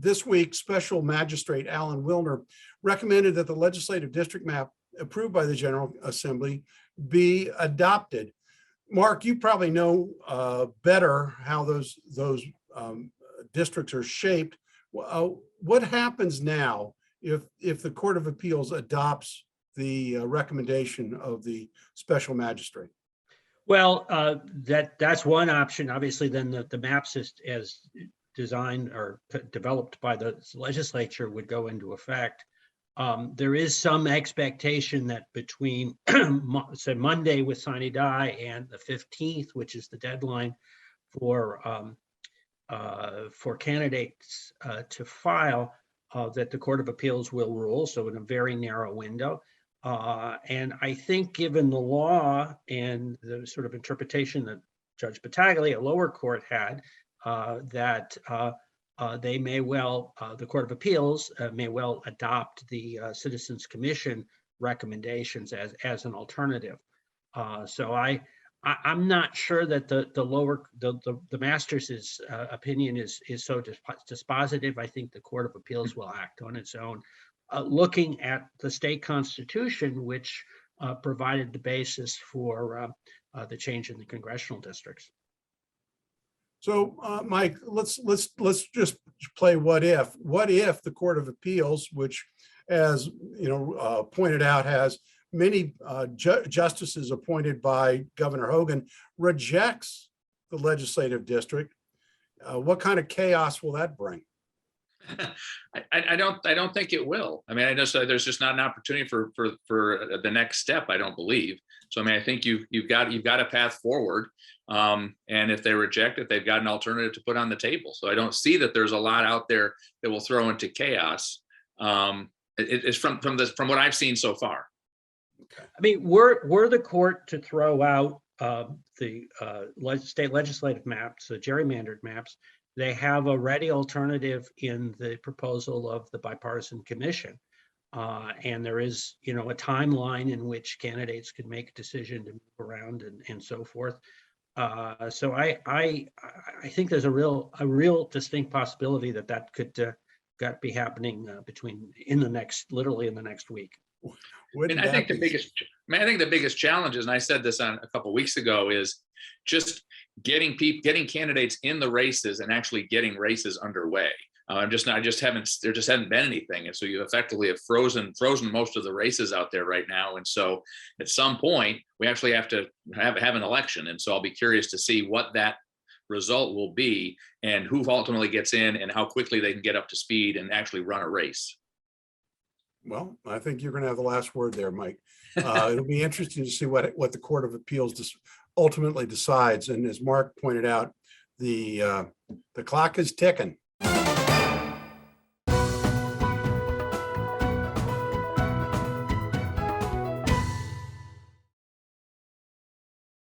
this week, Special Magistrate Alan Wilner recommended that the legislative district map approved by the General Assembly be adopted. Mark, you probably know better how those districts are shaped. What happens now if the Court of Appeals adopts the recommendation of the special magistrate? Well, that's one option. Obviously, then the maps as designed or developed by the legislature would go into effect. There is some expectation that between say Monday with sine die and the 15th, which is the deadline for candidates to file, that the Court of Appeals will rule, so in a very narrow window. And I think given the law and the sort of interpretation that Judge Battaglia, a lower court, had, that they may well, the Court of Appeals may well adopt the Citizens Commission recommendations as an alternative. So I'm not sure that the master's opinion is so dispositive. I think the Court of Appeals will act on its own, looking at the state constitution, which provided the basis for the change in the congressional districts. So, Mike, let's just play what if. What if the Court of Appeals, which, as you know, pointed out, has many justices appointed by Governor Hogan, rejects the legislative district? What kind of chaos will that bring? I don't think it will. I mean, I know there's just not an opportunity for the next step, I don't believe. So I mean, I think you've got a path forward, and if they reject it, they've got an alternative to put on the table. So I don't see that there's a lot out there that will throw into chaos. It's from what I've seen so far. Okay. I mean, were the court to throw out the state legislative maps, the gerrymandered maps, they have a ready alternative in the proposal of the bipartisan commission. And there is, a timeline in which candidates can make a decision to move around and so forth. So I think there's a real distinct possibility that could be happening literally in the next week. And I think the biggest challenge is, and I said this on a couple of weeks ago, is just getting candidates in the races and actually getting races underway. There just hasn't been anything, and so you effectively have frozen most of the races out there right now. And so at some point we actually have to have an election, and so I'll be curious to see what that result will be and who ultimately gets in and how quickly they can get up to speed and actually run a race. Well, I think you're going to have the last word there, Mike. It'll be interesting to see what the Court of Appeals ultimately decides. And as Mark pointed out, the clock is ticking.